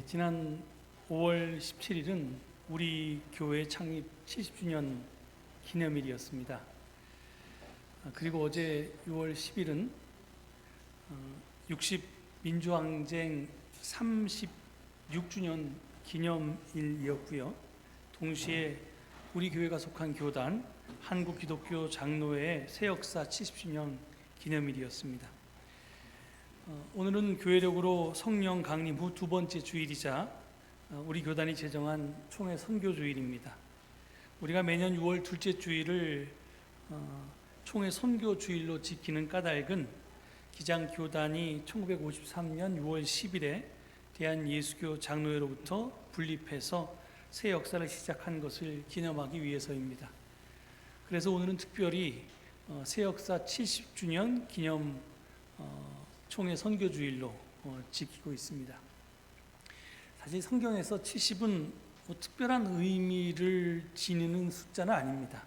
지난 5월 17일은 우리 교회 창립 70주년 기념일이었습니다. 그리고 어제 6월 10일은 60 민주항쟁 36주년 기념일이었고요. 동시에 우리 교회가 속한 교단 한국기독교 장로회의 새역사 70주년 기념일이었습니다. 오늘은 교회력으로 성령 강림 후 두 번째 주일이자 우리 교단이 제정한 총회 선교 주일입니다. 우리가 매년 6월 둘째 주일을 총회 선교 주일로 지키는 까닭은 기장 교단이 1953년 6월 10일에 대한예수교 장로회로부터 분립해서 새 역사를 시작한 것을 기념하기 위해서입니다. 그래서 오늘은 특별히 새 역사 70주년 기념 총회 선교주일로 지키고 있습니다. 사실 성경에서 70은 특별한 의미를 지니는 숫자는 아닙니다.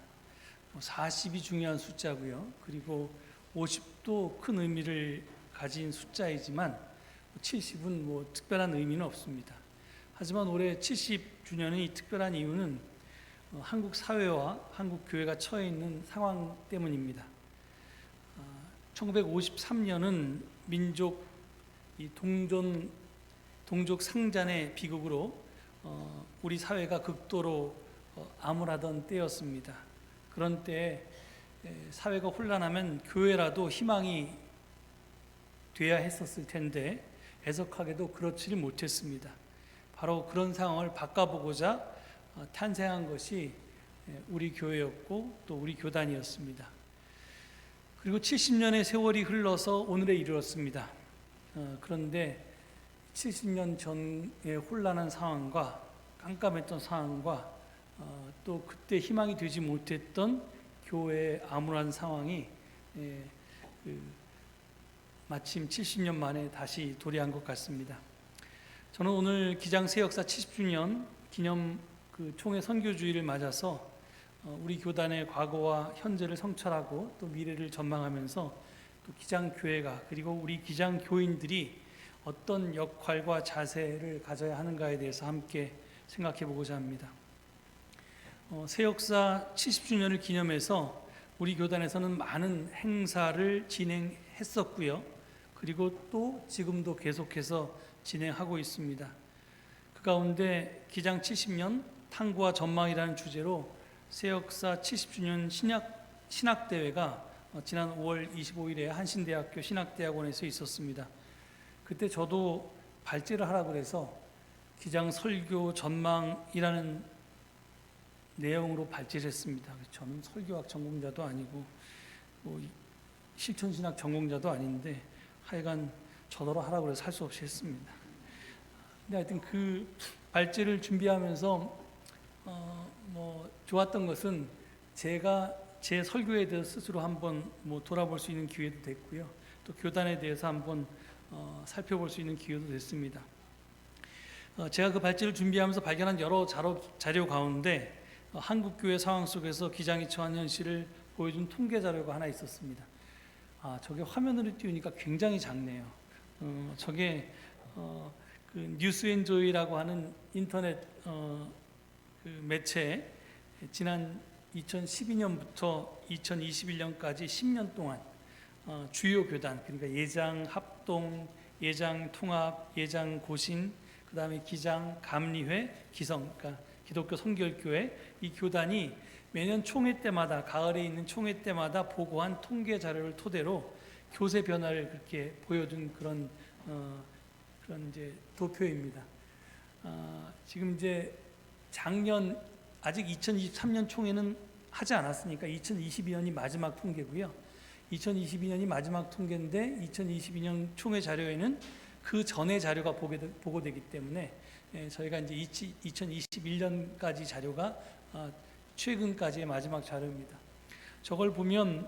40이 중요한 숫자고요. 그리고 50도 큰 의미를 가진 숫자이지만 70은 특별한 의미는 없습니다. 하지만 올해 70주년의 특별한 이유는 한국 사회와 한국 교회가 처해 있는 상황 때문입니다. 1953년은 민족 동족 상잔의 비극으로 우리 사회가 극도로 암울하던 때였습니다. 그런 때에 사회가 혼란하면 교회라도 희망이 돼야 했었을 텐데 애석하게도 그렇지를 못했습니다. 바로 그런 상황을 바꿔보고자 탄생한 것이 우리 교회였고 또 우리 교단이었습니다. 그리고 70년의 세월이 흘러서 오늘에 이르렀습니다. 그런데 70년 전의 혼란한 상황과 깜깜했던 상황과 또 그때 희망이 되지 못했던 교회의 암울한 상황이 마침 70년 만에 다시 도래한 것 같습니다. 저는 오늘 기장 새역사 70주년 기념 총회 선교주의를 맞아서 우리 교단의 과거와 현재를 성찰하고 또 미래를 전망하면서 또 기장 교회가 그리고 우리 기장 교인들이 어떤 역할과 자세를 가져야 하는가에 대해서 함께 생각해 보고자 합니다. 새역사 70주년을 기념해서 우리 교단에서는 많은 행사를 진행했었고요. 그리고 또 지금도 계속해서 진행하고 있습니다. 그 가운데 기장 70년 탐구와 전망이라는 주제로 새역사 70주년 신학대회가 지난 5월 25일에 한신대학교 신학대학원에서 있었습니다. 그때 저도 발제를 하라고 해서 기장 설교 전망이라는 내용으로 발제를 했습니다. 저는 설교학 전공자도 아니고 실천신학 전공자도 아닌데 하여간 저더러 하라고 해서 할 수 없이 했습니다. 근데 하여튼 그 발제를 준비하면서 좋았던 것은 제가 제 설교에 대해서 스스로 한번 돌아볼 수 있는 기회도 됐고요. 또 교단에 대해서 한번 살펴볼 수 있는 기회도 됐습니다. 제가 그 발제를 준비하면서 발견한 여러 자료 가운데 한국교회 상황 속에서 기장이 처한 현실을 보여준 통계 자료가 하나 있었습니다. 저게 화면으로 띄우니까 굉장히 작네요. 저게 그 뉴스앤조이라고 하는 인터넷 매체 지난 2012년부터 2021년까지 10년 동안 주요 교단, 그러니까 예장 합동, 예장 통합, 예장 고신, 그 다음에 기장, 감리회, 기성, 그러니까 기독교 선결교회, 이 교단이 매년 총회 때마다, 가을에 있는 총회 때마다 보고한 통계 자료를 토대로 교세 변화를 그렇게 보여준 그런 이제 도표입니다. 지금 이제 작년 아직 2023년 총회는 하지 않았으니까 2022년이 마지막 통계고요. 2022년이 마지막 통계인데 2022년 총회 자료에는 그 전의 자료가 보고되기 때문에 저희가 이제 2021년까지 자료가 최근까지의 마지막 자료입니다. 저걸 보면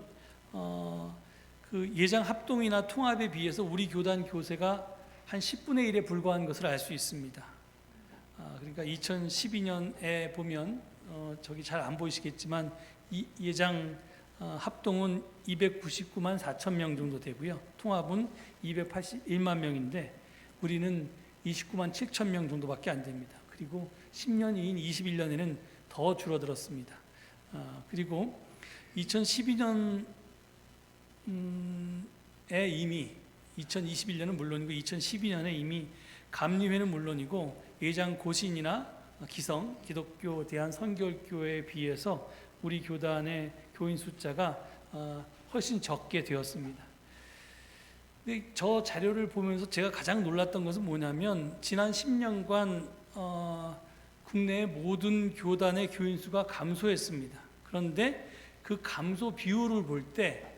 그 예장 합동이나 통합에 비해서 우리 교단 교세가 한 10분의 1에 불과한 것을 알 수 있습니다. 그러니까 2012년에 보면 저기 잘 안 보이시겠지만 예장 합동은 299만 4천 명 정도 되고요. 통합은 281만 명인데 우리는 29만 7천 명 정도밖에 안 됩니다. 그리고 10년인 21년에는 더 줄어들었습니다. 그리고 2012년에 이미 2021년은 물론이고 2012년에 이미 감리회는 물론이고 예장 고신이나 기성 기독교 대한선교교회에 비해서 우리 교단의 교인 숫자가 훨씬 적게 되었습니다. 근데 저 자료를 보면서 제가 가장 놀랐던 것은 뭐냐면 지난 10년간 국내의 모든 교단의 교인 수가 감소했습니다. 그런데 그 감소 비율을 볼 때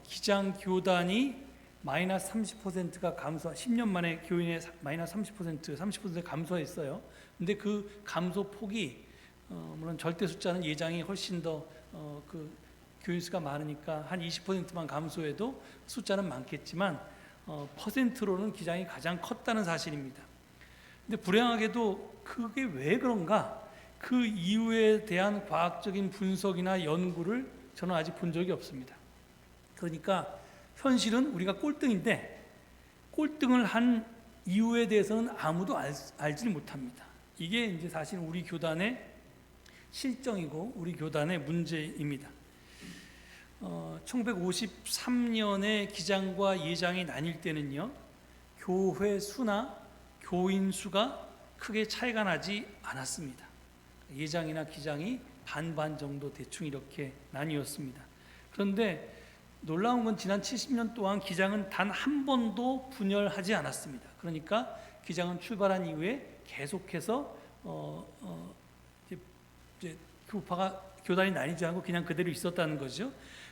기장 교단이 마이너스 30%가 감소, 10년 만에 교인의 마이너스 30% 감소했어요. 근데 그 감소 폭이 물론 절대 숫자는 예장이 훨씬 더 그 교인 수가 많으니까 한 20%만 감소해도 숫자는 많겠지만 퍼센트로는 기장이 가장 컸다는 사실입니다. 근데 불행하게도 그게 왜 그런가? 그 이유에 대한 과학적인 분석이나 연구를 저는 아직 본 적이 없습니다. 그러니까 현실은 우리가 꼴등인데 꼴등을 한 이유에 대해서는 아무도 알지를 못합니다. 이게 이제 사실 우리 교단의 실정이고 우리 교단의 문제입니다. 1953년에 기장과 예장이 나뉠 때는요, 교회 수나 교인 수가 크게 차이가 나지 않았습니다. 예장이나 기장이 반반 정도 대충 이렇게 나뉘었습니다. 그런데 놀라운 건 지난 70년 동안 기장은 단 한 번도 분열하지 않았습니다. 그러니까 기장은 출발한 이후에 계속해서 이제 교단이 나뉘지 않고 그냥 그대로 있었다는 거죠.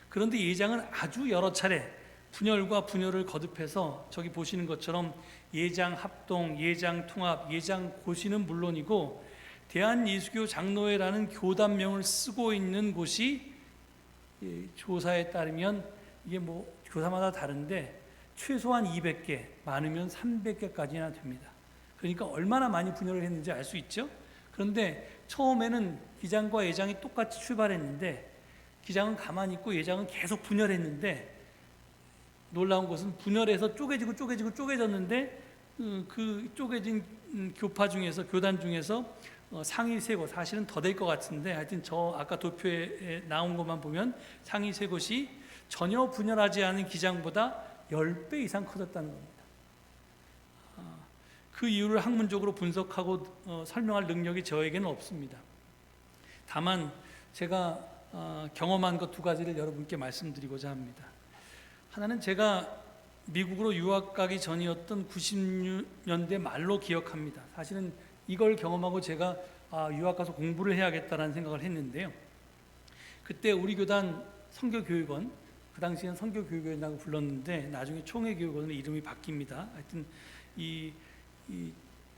그런데 예장은 아주 여러 차례 분열과 분열을 거듭해서 저기 보시는 것처럼 예장 합동, 예장 통합, 예장 고시는 물론이고 대한예수교 장로회라는 교단명을 쓰고 있는 곳이 조사에 따르면 이게 뭐 교사마다 다른데 최소한 200개, 많으면 300개까지나 됩니다. 그러니까 얼마나 많이 분열을 했는지 알 수 있죠. 그런데 처음에는 기장과 예장이 똑같이 출발했는데 기장은 가만히 있고 예장은 계속 분열했는데 놀라운 것은 분열해서 쪼개졌는데 그 쪼개진 교파 중에서 교단 중에서 상위 세 곳, 사실은 더 될 것 같은데 하여튼 저 아까 도표에 나온 것만 보면 상위 세 곳이 전혀 분열하지 않은 기장보다 10배 이상 커졌다는 겁니다. 그 이유를 학문적으로 분석하고 설명할 능력이 저에게는 없습니다. 다만 제가 경험한 것 두 가지를 여러분께 말씀드리고자 합니다. 하나는 제가 미국으로 유학 가기 전이었던 90년대 말로 기억합니다. 사실은 이걸 경험하고 제가 유학 가서 공부를 해야겠다는 생각을 했는데요. 그때 우리 교단 선교교육원, 그 당시에는 선교교육원이라고 불렀는데 나중에 총회교육원으로 이름이 바뀝니다. 하여튼 이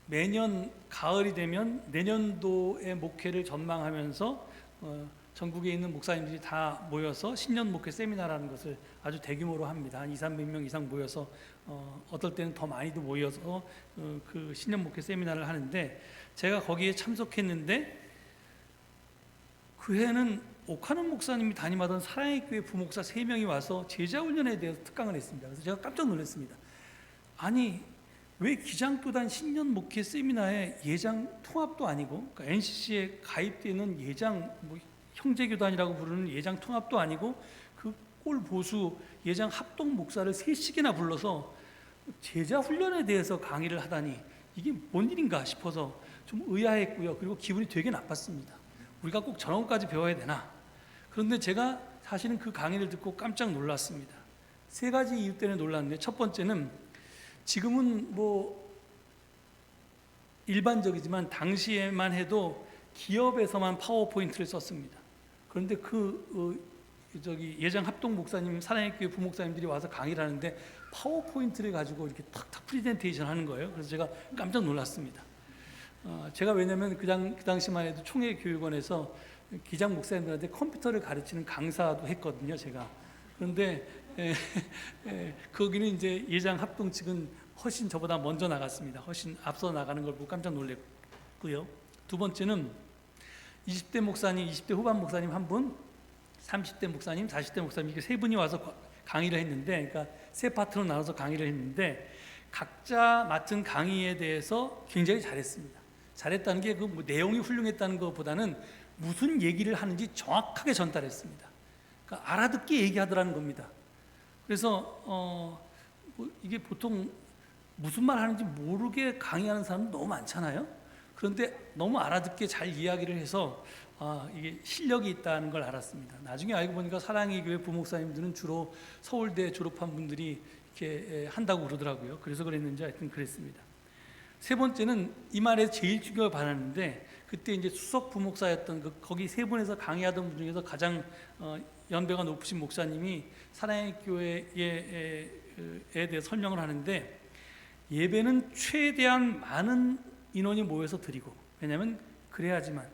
매년 가을이 되면 내년도의 목회를 전망하면서 전국에 있는 목사님들이 다 모여서 신년 목회 세미나라는 것을 아주 대규모로 합니다. 한 200~300명 이상 모여서 어떨 때는 더 많이도 모여서 그 신년 목회 세미나를 하는데 제가 거기에 참석했는데 그 해는 오카논 목사님이 담임하던 사랑의 교회 부목사 3명이 와서 제자훈련에 대해서 특강을 했습니다. 그래서 제가 깜짝 놀랐습니다. 아니 왜 기장교단 신년 목회 세미나에 예장 통합도 아니고 그러니까 NCC에 가입되는 예장 형제교단이라고 부르는 예장 통합도 아니고 그 꼴 보수 예장 합동 목사를 3씩이나 불러서 제자 훈련에 대해서 강의를 하다니 이게 뭔 일인가 싶어서 좀 의아했고요. 그리고 기분이 되게 나빴습니다. 우리가 꼭 저런 것까지 배워야 되나? 그런데 제가 사실은 그 강의를 듣고 깜짝 놀랐습니다. 3가지 이유 때문에 놀랐는데 첫 번째는 지금은 뭐 일반적이지만 당시에만 해도 기업에서만 파워포인트를 썼습니다. 그런데 예장 합동 목사님, 사랑의 교회 부목사님들이 와서 강의를 하는데 파워포인트를 가지고 이렇게 탁탁 프리젠테이션 하는 거예요. 그래서 제가 깜짝 놀랐습니다. 제가 왜냐하면 그 당시만 해도 총회교육원에서 기장 목사님들한테 컴퓨터를 가르치는 강사도 했거든요, 제가. 그런데 거기는 이제 예장 합동 측은 훨씬 저보다 먼저 나갔습니다. 훨씬 앞서 나가는 걸 보고 깜짝 놀랐고요. 두 번째는 20대 목사님, 20대 후반 목사님 한 분, 30대 목사님, 40대 목사님 이렇게 3분이 와서 강의를 했는데, 그러니까 3파트로 나눠서 강의를 했는데 각자 맡은 강의에 대해서 굉장히 잘했습니다. 잘했다는 게 그 내용이 훌륭했다는 것보다는 무슨 얘기를 하는지 정확하게 전달했습니다. 그러니까 알아듣게 얘기하더라는 겁니다. 그래서 이게 보통 무슨 말 하는지 모르게 강의하는 사람은 너무 많잖아요. 그런데 너무 알아듣게 잘 이야기를 해서 이게 실력이 있다는 걸 알았습니다. 나중에 알고 보니까 사랑의 교회 부목사님들은 주로 서울대 졸업한 분들이 이렇게 한다고 그러더라고요. 그래서 그랬는지 하여튼 그랬습니다. 세 번째는 이 말에 제일 중요하게 받았는데, 그때 이제 수석 부목사였던 거기 세 분에서 강의하던 분 중에서 가장 연배가 높으신 목사님이 사랑의 교회에 대해 설명을 하는데, 예배는 최대한 많은 인원이 모여서 드리고, 왜냐하면 그래야지만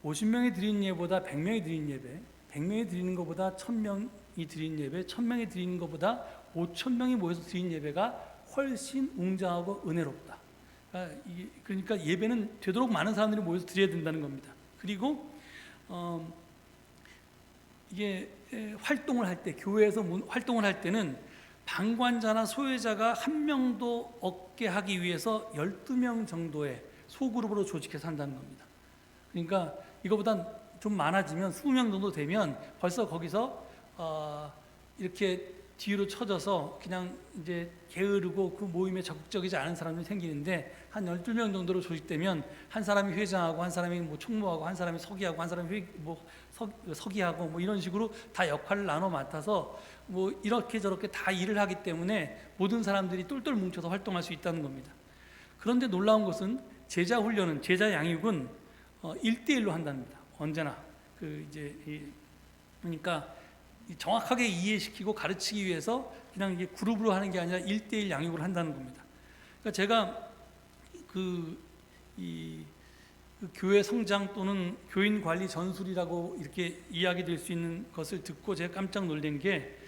50명이 드리는 예배보다 100명이 드리는 예배, 100명이 드리는 것보다 1000명이 드리는 예배, 1000명이 드리는 것보다 5000명이 모여서 드리는 예배가 훨씬 웅장하고 은혜롭다. 그러니까 예배는 되도록 많은 사람들이 모여서 드려야 된다는 겁니다. 그리고 이게 활동을 할 때, 교회에서 활동을 할 때는 방관자나 소외자가 한 명도 없게 하기 위해서 12명 정도의 소그룹으로 조직해서 한다는 겁니다. 그러니까 이거보다 좀 많아지면 20명 정도 되면 벌써 거기서 이렇게 뒤로 쳐져서 그냥 이제 게으르고 그 모임에 적극적이지 않은 사람이 생기는데, 한 12명 정도로 조직되면 한 사람이 회장하고, 한 사람이 뭐 총무하고, 한 사람이 서기하고, 한 사람이 서기하고 뭐 이런 식으로 다 역할을 나눠 맡아서 뭐 이렇게 저렇게 다 일을 하기 때문에 모든 사람들이 똘똘 뭉쳐서 활동할 수 있다는 겁니다. 그런데 놀라운 것은 제자 훈련은, 제자 양육은 1대1로 한답니다. 언제나 그러니까 정확하게 이해시키고 가르치기 위해서 그냥 이게 그룹으로 하는 게 아니라 1대1 양육을 한다는 겁니다. 그러니까 제가 그 교회 성장 또는 교인 관리 전술이라고 이렇게 이야기될 수 있는 것을 듣고 제가 깜짝 놀란 게,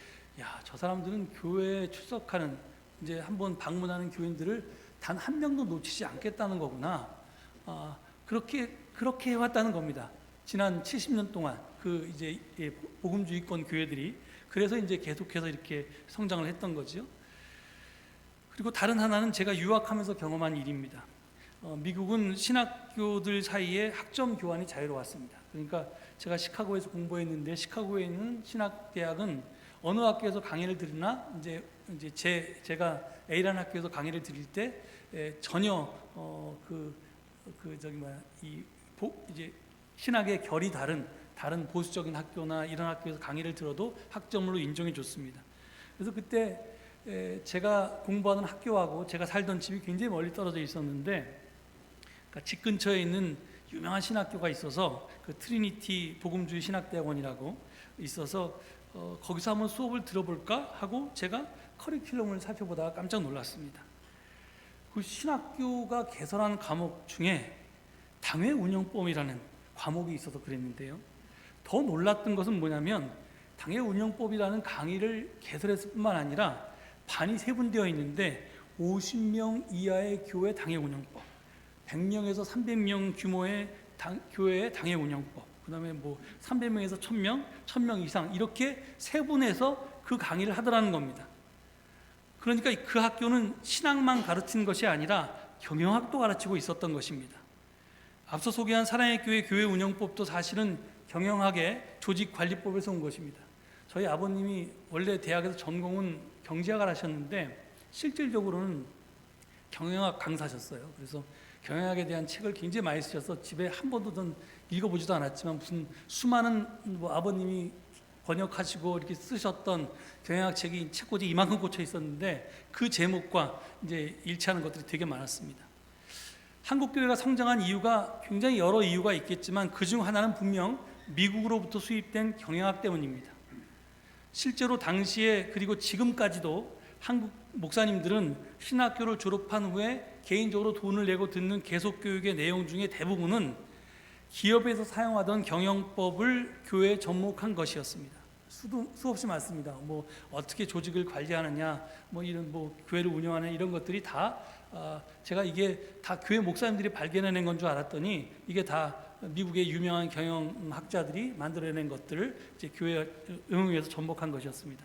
저 사람들은 교회에 출석하는, 이제 한번 방문하는 교인들을 단 한 명도 놓치지 않겠다는 거구나. 그렇게 해왔다는 겁니다. 지난 70년 동안 그 이제 복음주의권 교회들이. 그래서 이제 계속해서 이렇게 성장을 했던 거죠. 그리고 다른 하나는 제가 유학하면서 경험한 일입니다. 미국은 신학교들 사이에 학점 교환이 자유로웠습니다. 그러니까 제가 시카고에서 공부했는데, 시카고에 있는 신학대학은 어느 학교에서 강의를 들으나 이제 제가 A라는 학교에서 강의를 드릴 때 전혀 이제 신학의 결이 다른 보수적인 학교나 이런 학교에서 강의를 들어도 학점으로 인정해 줬습니다. 그래서 그때 제가 공부하는 학교하고 제가 살던 집이 굉장히 멀리 떨어져 있었는데, 그러니까 집 근처에 있는 유명한 신학교가 있어서 그 트리니티 복음주의 신학대학원이라고 있어서 거기서 한번 수업을 들어볼까 하고 제가 커리큘럼을 살펴보다가 깜짝 놀랐습니다. 그 신학교가 개설한 과목 중에 당회 운영법이라는 과목이 있어서 그랬는데요. 더 놀랐던 것은 뭐냐면, 당회 운영법이라는 강의를 개설했을 뿐만 아니라 반이 세분되어 있는데 50명 이하의 교회 당회 운영법, 100명에서 300명 규모의 교회의 당회 운영법, 그 다음에 뭐 300명에서 1000명, 1000명 이상 이렇게 세분해서 그 강의를 하더라는 겁니다. 그러니까 그 학교는 신학만 가르치는 것이 아니라 경영학도 가르치고 있었던 것입니다. 앞서 소개한 사랑의 교회 교회 운영법도 사실은 경영학의 조직관리법에서 온 것입니다. 저희 아버님이 원래 대학에서 전공은 경제학을 하셨는데 실질적으로는 경영학 강사셨어요. 그래서 경영학에 대한 책을 굉장히 많이 쓰셔서 집에 한 번도 전 읽어보지도 않았지만 무슨 수많은 아버님이 번역하시고 이렇게 쓰셨던 경영학 책이 책꽂이 이만큼 꽂혀 있었는데, 그 제목과 이제 일치하는 것들이 되게 많았습니다. 한국 교회가 성장한 이유가 굉장히 여러 이유가 있겠지만 그중 하나는 분명 미국으로부터 수입된 경영학 때문입니다. 실제로 당시에 그리고 지금까지도 한국 목사님들은 신학교를 졸업한 후에 개인적으로 돈을 내고 듣는 계속교육의 내용 중에 대부분은 기업에서 사용하던 경영법을 교회에 접목한 것이었습니다. 수없이 많습니다. 뭐 어떻게 조직을 관리하느냐, 뭐 이런 뭐 교회를 운영하는 이런 것들이 다 제가 이게 다 교회 목사님들이 발견해낸 건 줄 알았더니 이게 다 미국의 유명한 경영학자들이 만들어낸 것들을 이제 교회 응용해서 접목한 것이었습니다.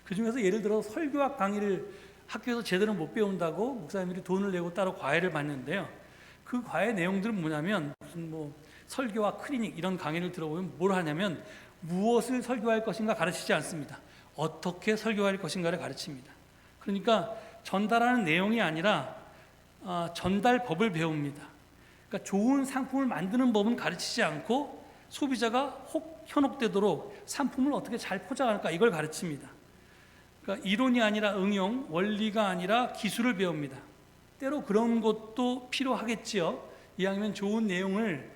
그 중에서 예를 들어 설교학 강의를 학교에서 제대로 못 배운다고 목사님들이 돈을 내고 따로 과외를 받는데요. 그 과외 내용들은 뭐냐면 무슨 뭐 설교와 클리닉 이런 강의를 들어보면 뭘 하냐면 무엇을 설교할 것인가 가르치지 않습니다. 어떻게 설교할 것인가를 가르칩니다. 그러니까 전달하는 내용이 아니라 전달법을 배웁니다. 그러니까 좋은 상품을 만드는 법은 가르치지 않고 소비자가 혹 현혹되도록 상품을 어떻게 잘 포장할까 이걸 가르칩니다. 그러니까 이론이 아니라 응용, 원리가 아니라 기술을 배웁니다. 때로 그런 것도 필요하겠지요. 이왕이면 좋은 내용을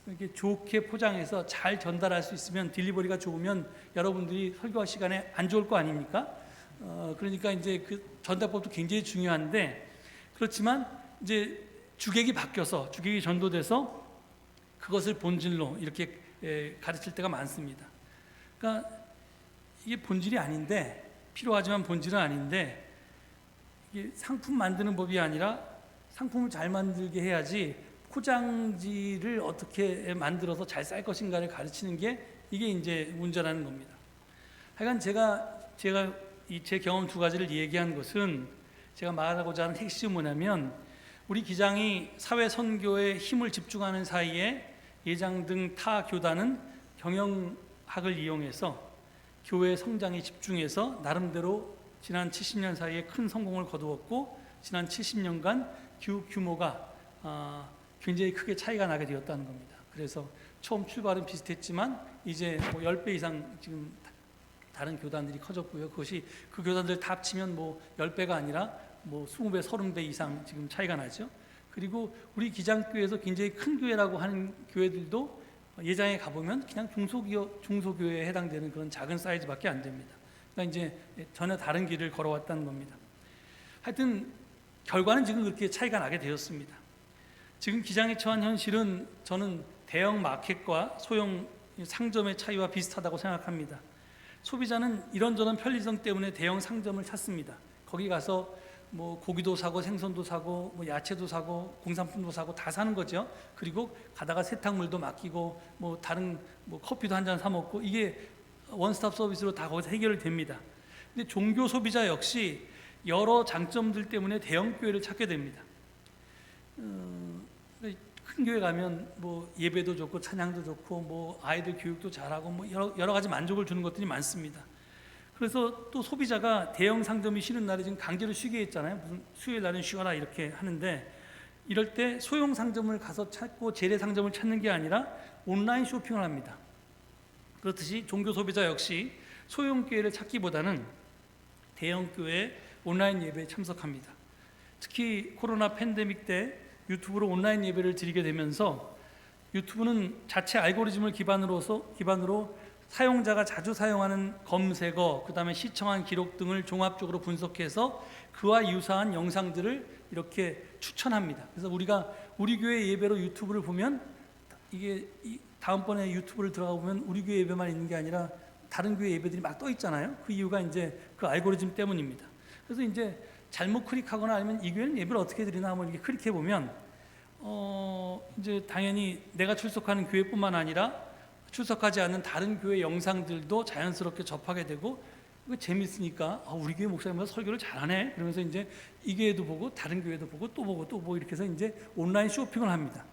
이렇게 좋게 포장해서 잘 전달할 수 있으면 딜리버리가 좋으면 여러분들이 설교할 시간에 안 좋을 거 아닙니까? 그러니까 이제 그 전달법도 굉장히 중요한데 그렇지만 이제 주객이 바뀌어서 주객이 전도돼서 그것을 본질로 이렇게 가르칠 때가 많습니다. 그러니까 이게 본질이 아닌데 필요하지만 본질은 아닌데 이게 상품 만드는 법이 아니라 상품을 잘 만들게 해야지 포장지를 어떻게 만들어서 잘 쌀 것인가를 가르치는 게 이게 이제 문제라는 겁니다. 하여간 제가 이 제 경험 두 가지를 얘기한 것은 제가 말하고자 하는 핵심은 뭐냐면 우리 기장이 사회 선교에 힘을 집중하는 사이에 예장 등 타 교단은 경영학을 이용해서 교회 성장에 집중해서 나름대로 지난 70년 사이에 큰 성공을 거두었고 지난 70년간 규모가 굉장히 크게 차이가 나게 되었다는 겁니다. 그래서 처음 출발은 비슷했지만 이제 뭐 10배 이상 지금 다른 교단들이 커졌고요. 그것이 그 교단들 다 합치면 뭐 10배가 아니라 뭐 20배, 30배 이상 지금 차이가 나죠. 그리고 우리 기장교회에서 굉장히 큰 교회라고 하는 교회들도 예장에 가보면 그냥 중소교회에 해당되는 그런 작은 사이즈밖에 안 됩니다. 그러니까 이제 전혀 다른 길을 걸어왔다는 겁니다. 하여튼 결과는 지금 그렇게 차이가 나게 되었습니다. 지금 기장에 처한 현실은 저는 대형 마켓과 소형 상점의 차이와 비슷하다고 생각합니다. 소비자는 이런저런 편리성 때문에 대형 상점을 찾습니다. 거기 가서 뭐 고기도 사고 생선도 사고 뭐 야채도 사고 공산품도 사고 다 사는 거죠. 그리고 가다가 세탁물도 맡기고 뭐 다른 뭐 커피도 한 잔 사 먹고 이게 원스톱 서비스로 다 거기서 해결이 됩니다. 근데 종교 소비자 역시 여러 장점들 때문에 대형 교회를 찾게 됩니다. 큰 교회 가면 뭐 예배도 좋고 찬양도 좋고 뭐 아이들 교육도 잘하고 뭐 여러 가지 만족을 주는 것들이 많습니다. 그래서 또 소비자가 대형 상점이 쉬는 날에 지금 강제로 쉬게 했잖아요. 무슨 수요일 날은 쉬어라 이렇게 하는데 이럴 때 소형 상점을 가서 찾고 재래 상점을 찾는 게 아니라 온라인 쇼핑을 합니다. 그렇듯이 종교 소비자 역시 소형 교회를 찾기보다는 대형 교회 온라인 예배에 참석합니다. 특히 코로나 팬데믹 때 유튜브로 온라인 예배를 드리게 되면서 유튜브는 자체 알고리즘을 기반으로 사용자가 자주 사용하는 검색어, 그 다음에 시청한 기록 등을 종합적으로 분석해서 그와 유사한 영상들을 이렇게 추천합니다. 그래서 우리가 우리 교회 예배로 유튜브를 보면 이게 다음번에 유튜브를 들어가 보면 우리 교회 예배만 있는 게 아니라 다른 교회 예배들이 막 떠 있잖아요. 그 이유가 이제 그 알고리즘 때문입니다. 그래서 이제 잘못 클릭하거나 아니면 이 교회는 예배를 어떻게 드리나 한번 이렇게 클릭해 보면 이제 당연히 내가 출석하는 교회뿐만 아니라 출석하지 않는 다른 교회 영상들도 자연스럽게 접하게 되고 재밌으니까 우리 교회 목사님보다 설교를 잘하네 그러면서 이제 이 교회도 보고 다른 교회도 보고 또 보고 또 보고 이렇게 해서 이제 온라인 쇼핑을 합니다.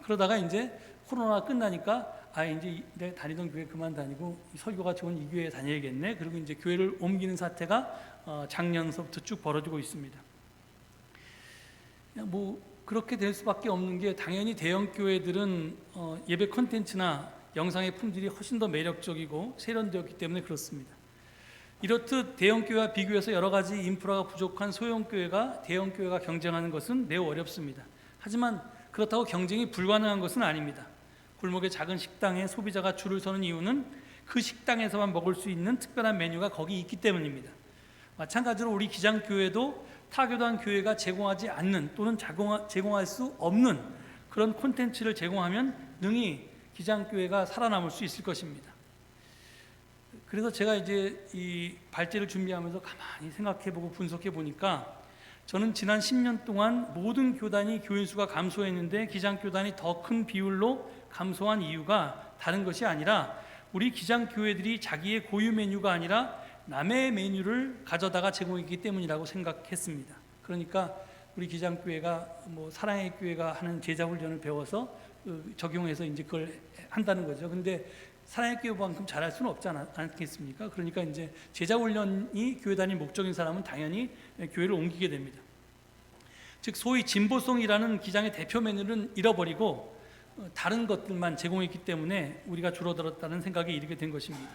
그러다가 이제 코로나가 끝나니까 이제 내가 다니던 교회 그만 다니고 설교가 좋은 이 교회에 다녀야겠네. 그리고 이제 교회를 옮기는 사태가 작년서부터 쭉 벌어지고 있습니다. 뭐 그렇게 될 수밖에 없는 게 당연히 대형 교회들은 예배 콘텐츠나 영상의 품질이 훨씬 더 매력적이고 세련되었기 때문에 그렇습니다. 이렇듯 대형 교회와 비교해서 여러 가지 인프라가 부족한 소형 교회가 대형 교회가 경쟁하는 것은 매우 어렵습니다. 하지만 그렇다고 경쟁이 불가능한 것은 아닙니다. 골목의 작은 식당에 소비자가 줄을 서는 이유는 그 식당에서만 먹을 수 있는 특별한 메뉴가 거기 있기 때문입니다. 마찬가지로 우리 기장교회도 타교단 교회가 제공하지 않는 또는 제공할 수 없는 그런 콘텐츠를 제공하면 능히 기장교회가 살아남을 수 있을 것입니다. 그래서 제가 이제 이 발제를 준비하면서 가만히 생각해보고 분석해보니까 저는 지난 10년 동안 모든 교단이 교인 수가 감소했는데 기장교단이 더 큰 비율로 감소한 이유가 다른 것이 아니라 우리 기장교회들이 자기의 고유 메뉴가 아니라 남의 메뉴를 가져다가 제공했기 때문이라고 생각했습니다. 그러니까 우리 기장교회가 사랑의 교회가 하는 제자 훈련을 배워서 적용해서 이제 그걸 한다는 거죠. 근데 사랑의 교회만큼 잘할 수는 없지 않겠습니까? 그러니까 이제 제자 훈련이 교회 다닐 목적인 사람은 당연히 교회를 옮기게 됩니다. 즉 소위 진보성이라는 기장의 대표 메뉴는 잃어버리고 다른 것들만 제공했기 때문에 우리가 줄어들었다는 생각에 이르게 된 것입니다.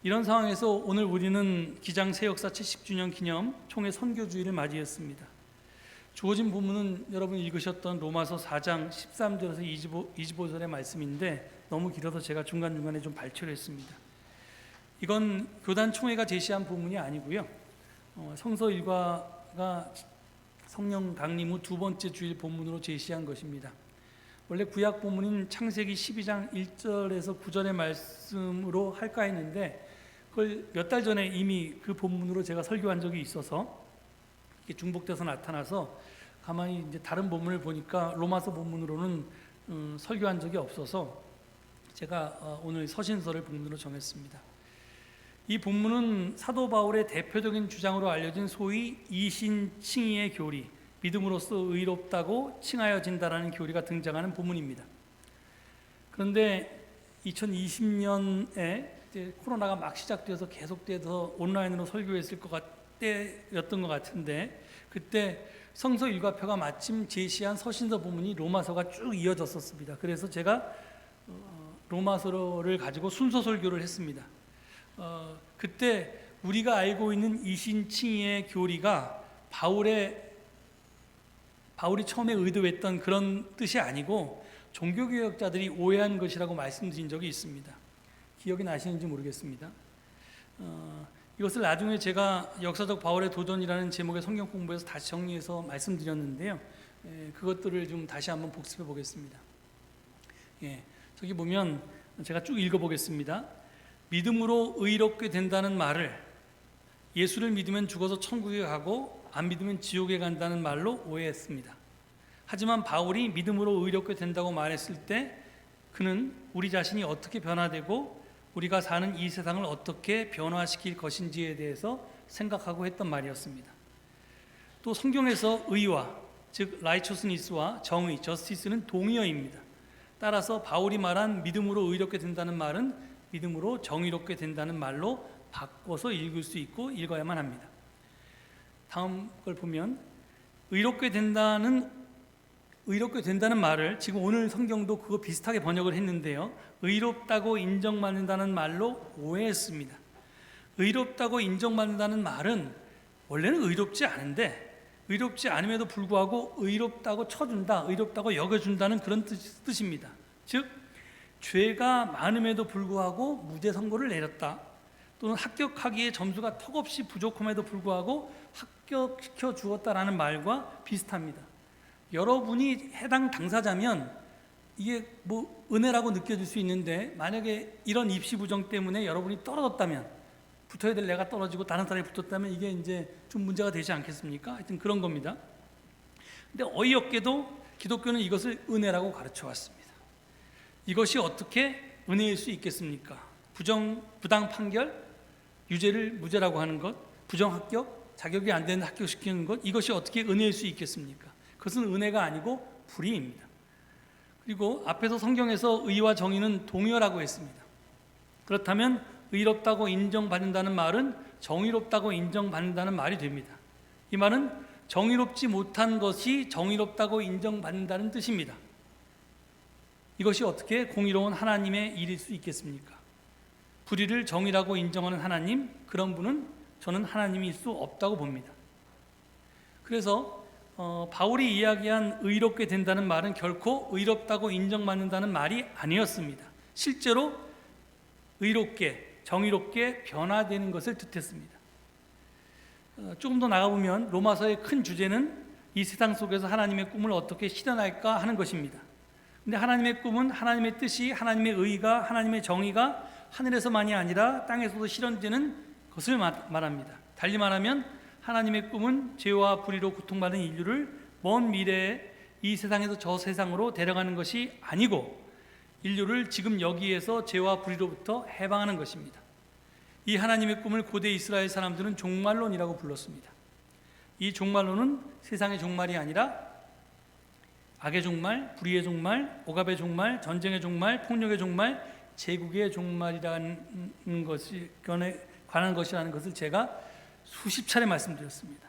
이런 상황에서 오늘 우리는 기장 새역사 70주년 기념 총회 선교주의를 맞이했습니다. 주어진 본문은 여러분이 읽으셨던 로마서 4장 13절에서 25절의 말씀인데 너무 길어서 제가 중간중간에 좀 발췌를 했습니다. 이건 교단 총회가 제시한 본문이 아니고요. 성서 일과가 성령 강림 후 두 번째 주일 본문으로 제시한 것입니다. 원래 구약 본문인 창세기 12장 1절에서 9절의 말씀으로 할까 했는데 그걸 몇 달 전에 이미 그 본문으로 제가 설교한 적이 있어서 이렇게 중복돼서 나타나서 가만히 이제 다른 본문을 보니까 로마서 본문으로는 설교한 적이 없어서 제가 오늘 서신서를 본문으로 정했습니다. 이 본문은 사도 바울의 대표적인 주장으로 알려진 소위 이신칭의의 교리, 믿음으로써 의롭다고 칭하여진다라는 교리가 등장하는 본문입니다. 그런데 2020년에 코로나가 막 시작돼서 계속돼서 온라인으로 설교했을 때였던 것 같은데 그때 성서 일과표가 마침 제시한 서신서 본문이 로마서가 쭉 이어졌었습니다. 그래서 제가 로마서를 가지고 순서 설교를 했습니다. 그때 우리가 알고 있는 이신칭의의 교리가 바울이 처음에 의도했던 그런 뜻이 아니고 종교개혁자들이 오해한 것이라고 말씀드린 적이 있습니다. 기억이 나시는지 모르겠습니다. 이것을 나중에 제가 역사적 바울의 도전이라는 제목의 성경 공부에서 다시 정리해서 말씀드렸는데요. 그것들을 좀 다시 한번 복습해 보겠습니다. 저기 보면 제가 쭉 읽어보겠습니다. 믿음으로 의롭게 된다는 말을 예수를 믿으면 죽어서 천국에 가고 안 믿으면 지옥에 간다는 말로 오해했습니다. 하지만 바울이 믿음으로 의롭게 된다고 말했을 때 그는 우리 자신이 어떻게 변화되고 우리가 사는 이 세상을 어떻게 변화시킬 것인지에 대해서 생각하고 했던 말이었습니다. 또 성경에서 의와 즉 righteousness와 정의, justice는 동의어입니다. 따라서 바울이 말한 믿음으로 의롭게 된다는 말은 믿음으로 정의롭게 된다는 말로 바꿔서 읽을 수 있고 읽어야만 합니다. 다음 걸 보면 의롭게 된다는 말을 지금 오늘 성경도 그거 비슷하게 번역을 했는데요. 의롭다고 인정받는다는 말로 오해했습니다. 의롭다고 인정받는다는 말은 원래는 의롭지 않은데 의롭지 않음에도 불구하고 의롭다고 쳐준다, 의롭다고 여겨준다는 그런 뜻입니다. 즉 죄가 많음에도 불구하고 무죄 선고를 내렸다. 또는 합격하기에 점수가 턱없이 부족함에도 불구하고 합격시켜 주었다라는 말과 비슷합니다. 여러분이 해당 당사자면 이게 은혜라고 느껴질 수 있는데 만약에 이런 입시 부정 때문에 여러분이 떨어졌다면 붙어야 될 내가 떨어지고 다른 사람이 붙었다면 이게 이제 좀 문제가 되지 않겠습니까? 하여튼 그런 겁니다. 근데 어이없게도 기독교는 이것을 은혜라고 가르쳐 왔습니다. 이것이 어떻게 은혜일 수 있겠습니까? 부당 판결, 유죄를 무죄라고 하는 것, 부정 합격, 자격이 안 되는 합격시키는 것, 이것이 어떻게 은혜일 수 있겠습니까? 그것은 은혜가 아니고 불의입니다. 그리고 앞에서 성경에서 의와 정의는 동의어라고 했습니다. 그렇다면 의롭다고 인정받는다는 말은 정의롭다고 인정받는다는 말이 됩니다. 이 말은 정의롭지 못한 것이 정의롭다고 인정받는다는 뜻입니다. 이것이 어떻게 공의로운 하나님의 일일 수 있겠습니까? 불의를 정의라고 인정하는 하나님, 그런 분은 저는 하나님일 수 없다고 봅니다. 그래서 바울이 이야기한 의롭게 된다는 말은 결코 의롭다고 인정받는다는 말이 아니었습니다. 실제로 의롭게, 정의롭게 변화되는 것을 뜻했습니다. 조금 더 나가보면 로마서의 큰 주제는 이 세상 속에서 하나님의 꿈을 어떻게 실현할까 하는 것입니다. 근데 하나님의 꿈은 하나님의 뜻이, 하나님의 의가, 하나님의 정의가 하늘에서만이 아니라 땅에서도 실현되는 것을 말합니다. 달리 말하면 하나님의 꿈은 죄와 불의로 고통받는 인류를 먼 미래에 이 세상에서 저 세상으로 데려가는 것이 아니고 인류를 지금 여기에서 죄와 불의로부터 해방하는 것입니다. 이 하나님의 꿈을 고대 이스라엘 사람들은 종말론이라고 불렀습니다. 이 종말론은 세상의 종말이 아니라 악의 종말, 불의의 종말, 억압의 종말, 전쟁의 종말, 폭력의 종말, 제국의 종말이라는 것이 관한 것이라는 것을 제가 수십 차례 말씀드렸습니다.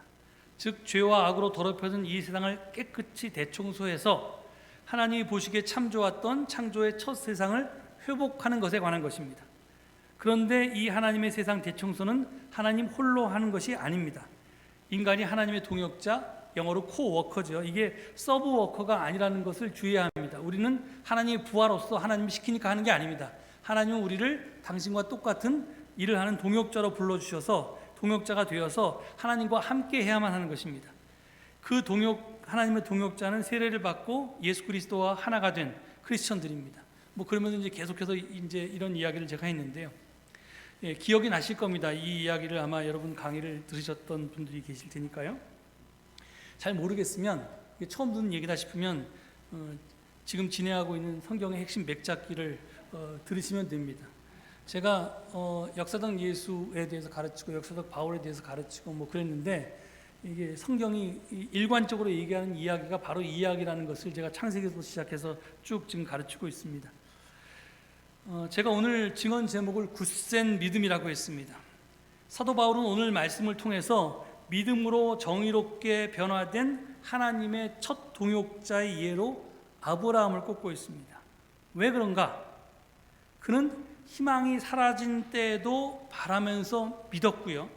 즉 죄와 악으로 더럽혀진 이 세상을 깨끗이 대청소해서 하나님이 보시기에 참 좋았던 창조의 첫 세상을 회복하는 것에 관한 것입니다. 그런데 이 하나님의 세상 대청소는 하나님 홀로 하는 것이 아닙니다. 인간이 하나님의 동역자, 영어로 코워커죠. 이게 서브워커가 아니라는 것을 주의해야 합니다. 우리는 하나님의 부하로서 하나님이 시키니까 하는 게 아닙니다. 하나님은 우리를 당신과 똑같은 일을 하는 동역자로 불러주셔서 동역자가 되어서 하나님과 함께 해야만 하는 것입니다. 그 하나님의 동역자는 세례를 받고 예수 그리스도와 하나가 된 크리스천들입니다. 그러면서 이제 계속해서 이제 이런 이야기를 제가 했는데요. 예, 기억이 나실 겁니다. 이 이야기를 아마 여러분 강의를 들으셨던 분들이 계실 테니까요. 잘 모르겠으면 처음 듣는 얘기다 싶으면 지금 진행하고 있는 성경의 핵심 맥잡기를 들으시면 됩니다. 제가 역사적 예수에 대해서 가르치고 역사적 바울에 대해서 가르치고 그랬는데 이게 성경이 일관적으로 얘기하는 이야기가 바로 이 이야기라는 것을 제가 창세기에서 시작해서 쭉 지금 가르치고 있습니다. 제가 오늘 증언 제목을 굳센 믿음이라고 했습니다. 사도 바울은 오늘 말씀을 통해서 믿음으로 정의롭게 변화된 하나님의 첫 동역자의 예로 아브라함을 꼽고 있습니다. 왜 그런가? 그는 희망이 사라진 때에도 바라면서 믿었고요.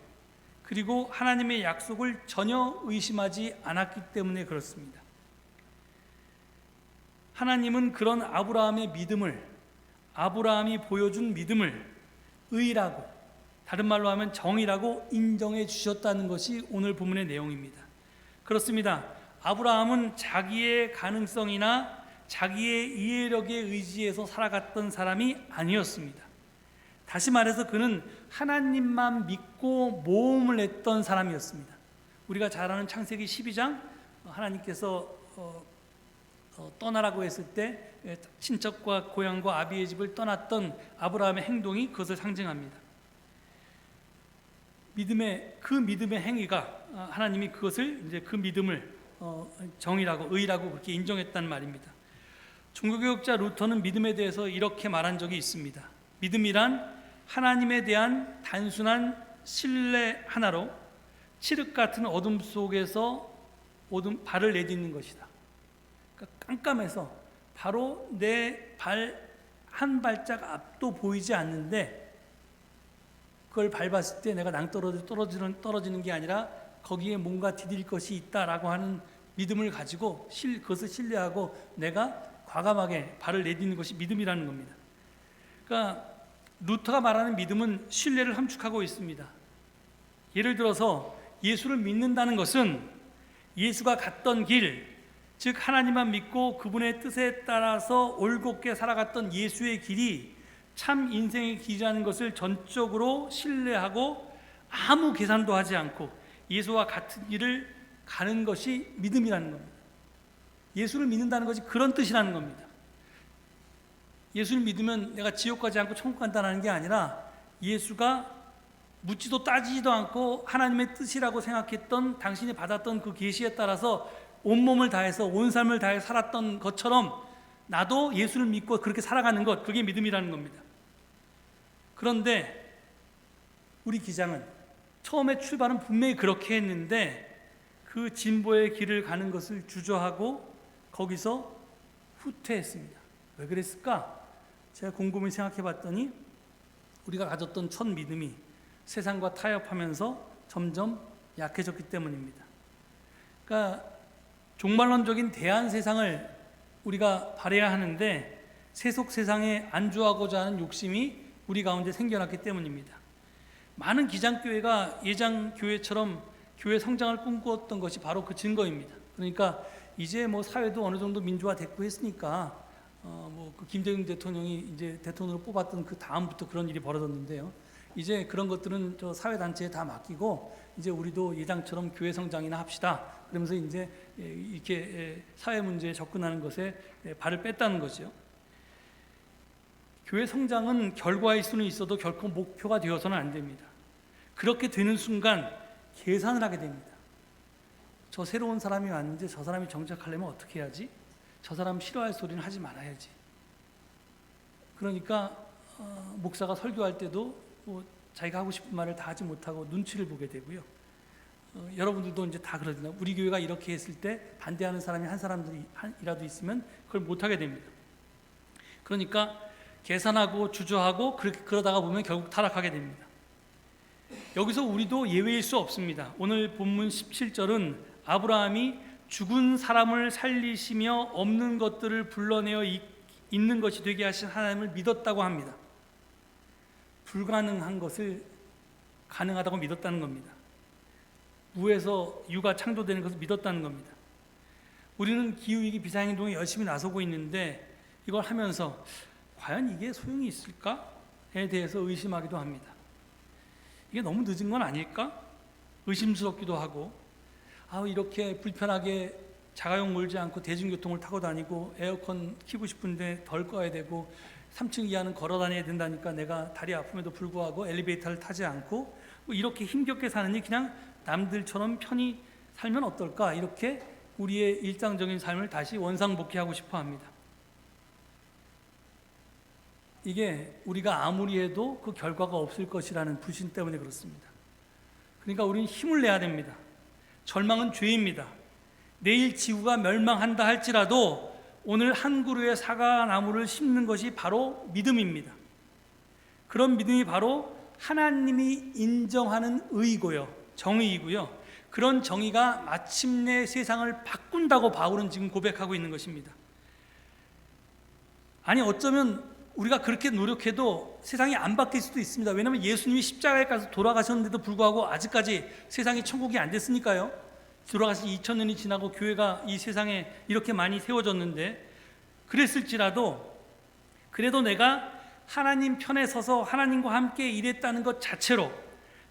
그리고 하나님의 약속을 전혀 의심하지 않았기 때문에 그렇습니다. 하나님은 그런 아브라함의 믿음을, 아브라함이 보여준 믿음을 의라고, 다른 말로 하면 정의라고 인정해 주셨다는 것이 오늘 본문의 내용입니다. 그렇습니다. 아브라함은 자기의 가능성이나 자기의 이해력에 의지해서 살아갔던 사람이 아니었습니다. 다시 말해서 그는 하나님만 믿고 모험을 했던 사람이었습니다. 우리가 잘 아는 창세기 12장, 하나님께서 떠나라고 했을 때 친척과 고향과 아비의 집을 떠났던 아브라함의 행동이 그것을 상징합니다. 믿음의 행위가 하나님이 그것을 이제 그 믿음을 정의라고 의라고 그렇게 인정했단 말입니다. 종교개혁자 루터는 믿음에 대해서 이렇게 말한 적이 있습니다. 믿음이란 하나님에 대한 단순한 신뢰 하나로 칠흑 같은 어둠 속에서 발을 내딛는 것이다. 그러니까 깜깜해서 바로 내 발 한 발짝 앞도 보이지 않는데 그걸 밟았을 때 내가 떨어지는 게 아니라 거기에 뭔가 디딜 것이 있다라고 하는 믿음을 가지고 그것을 신뢰하고 내가 과감하게 발을 내딛는 것이 믿음이라는 겁니다. 그러니까 루터가 말하는 믿음은 신뢰를 함축하고 있습니다. 예를 들어서 예수를 믿는다는 것은 예수가 갔던 길, 즉 하나님만 믿고 그분의 뜻에 따라서 올곧게 살아갔던 예수의 길이 참 인생의 길이라는 것을 전적으로 신뢰하고 아무 계산도 하지 않고 예수와 같은 길을 가는 것이 믿음이라는 겁니다. 예수를 믿는다는 것이 그런 뜻이라는 겁니다. 예수를 믿으면 내가 지옥 가지 않고 천국 간다는 게 아니라 예수가 묻지도 따지지도 않고 하나님의 뜻이라고 생각했던 당신이 받았던 그 계시에 따라서 온몸을 다해서 온 삶을 다해 살았던 것처럼 나도 예수를 믿고 그렇게 살아가는 것, 그게 믿음이라는 겁니다. 그런데 우리 기장은 처음에 출발은 분명히 그렇게 했는데 그 진보의 길을 가는 것을 주저하고 거기서 후퇴했습니다. 왜 그랬을까? 제가 곰곰이 생각해 봤더니 우리가 가졌던 첫 믿음이 세상과 타협하면서 점점 약해졌기 때문입니다. 그러니까 종말론적인 대안 세상을 우리가 바라야 하는데 세속 세상에 안주하고자 하는 욕심이 우리 가운데 생겨났기 때문입니다. 많은 기장교회가 예장교회처럼 교회 성장을 꿈꾸었던 것이 바로 그 증거입니다. 그러니까 이제 사회도 어느 정도 민주화됐고 했으니까 그 김대중 대통령이 이제 대통령으로 뽑았던 그 다음부터 그런 일이 벌어졌는데요. 이제 그런 것들은 저 사회단체에 다 맡기고 이제 우리도 예장처럼 교회 성장이나 합시다. 그러면서 이제 이렇게 사회 문제에 접근하는 것에 발을 뺐다는 거죠. 교회 성장은 결과일 수는 있어도 결코 목표가 되어서는 안 됩니다. 그렇게 되는 순간 계산을 하게 됩니다. 저 새로운 사람이 왔는데 저 사람이 정착하려면 어떻게 해야지? 저 사람 싫어할 소리는 하지 말아야지. 그러니까 목사가 설교할 때도 자기가 하고 싶은 말을 다 하지 못하고 눈치를 보게 되고요. 여러분들도 이제 다 그러잖아요. 우리 교회가 이렇게 했을 때 반대하는 사람이 한 사람이라도 있으면 그걸 못하게 됩니다. 그러니까 계산하고 주저하고 그러다가 보면 결국 타락하게 됩니다. 여기서 우리도 예외일 수 없습니다. 오늘 본문 17절은 아브라함이 죽은 사람을 살리시며 없는 것들을 불러내어 있는 것이 되게 하신 하나님을 믿었다고 합니다. 불가능한 것을 가능하다고 믿었다는 겁니다. 무에서 유가 창조되는 것을 믿었다는 겁니다. 우리는 기후위기 비상행동에 열심히 나서고 있는데 이걸 하면서 과연 이게 소용이 있을까에 대해서 의심하기도 합니다. 이게 너무 늦은 건 아닐까? 의심스럽기도 하고 이렇게 불편하게 자가용 몰지 않고 대중교통을 타고 다니고 에어컨 켜고 싶은데 덜 꺼야 되고 3층 이하는 걸어 다녀야 된다니까 내가 다리 아픔에도 불구하고 엘리베이터를 타지 않고 이렇게 힘겹게 사느니 그냥 남들처럼 편히 살면 어떨까? 이렇게 우리의 일상적인 삶을 다시 원상복귀하고 싶어 합니다. 이게 우리가 아무리 해도 그 결과가 없을 것이라는 불신 때문에 그렇습니다. 그러니까 우리는 힘을 내야 됩니다. 절망은 죄입니다. 내일 지구가 멸망한다 할지라도 오늘 한 그루의 사과나무를 심는 것이 바로 믿음입니다. 그런 믿음이 바로 하나님이 인정하는 의이고요, 정의이고요. 그런 정의가 마침내 세상을 바꾼다고 바울은 지금 고백하고 있는 것입니다. 아니 어쩌면 우리가 그렇게 노력해도 세상이 안 바뀔 수도 있습니다. 왜냐하면 예수님이 십자가에 가서 돌아가셨는데도 불구하고 아직까지 세상이 천국이 안 됐으니까요. 돌아가신 2000년이 지나고 교회가 이 세상에 이렇게 많이 세워졌는데 그랬을지라도 그래도 내가 하나님 편에 서서 하나님과 함께 일했다는 것 자체로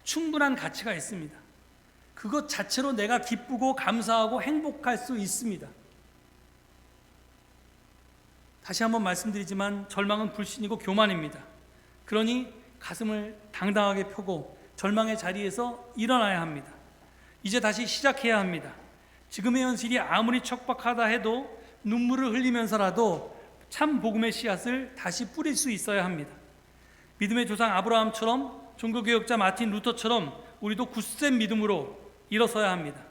충분한 가치가 있습니다. 그것 자체로 내가 기쁘고 감사하고 행복할 수 있습니다. 다시 한번 말씀드리지만 절망은 불신이고 교만입니다. 그러니 가슴을 당당하게 펴고 절망의 자리에서 일어나야 합니다. 이제 다시 시작해야 합니다. 지금의 현실이 아무리 척박하다 해도 눈물을 흘리면서라도 참 복음의 씨앗을 다시 뿌릴 수 있어야 합니다. 믿음의 조상 아브라함처럼 종교개혁자 마틴 루터처럼 우리도 굳센 믿음으로 일어서야 합니다.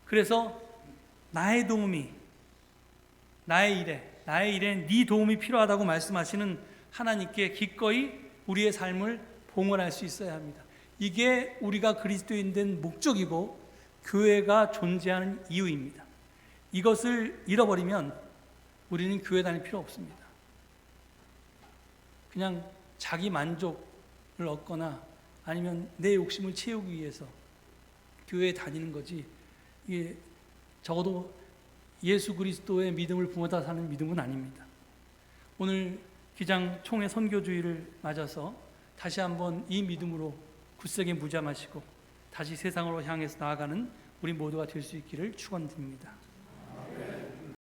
그래서 나의 도움이 나의 일에 네 도움이 필요하다고 말씀하시는 하나님께 기꺼이 우리의 삶을 봉헌할 수 있어야 합니다. 이게 우리가 그리스도인 된 목적이고 교회가 존재하는 이유입니다. 이것을 잃어버리면 우리는 교회 다닐 필요 없습니다. 그냥 자기 만족을 얻거나 아니면 내 욕심을 채우기 위해서 교회에 다니는 거지, 이게 적어도 예수 그리스도의 믿음을 부어다 사는 믿음은 아닙니다. 오늘 기장 총회 선교주의를 맞아서 다시 한번 이 믿음으로 굳세게 무잠하시고 다시 세상으로 향해서 나아가는 우리 모두가 될 수 있기를 축원드립니다.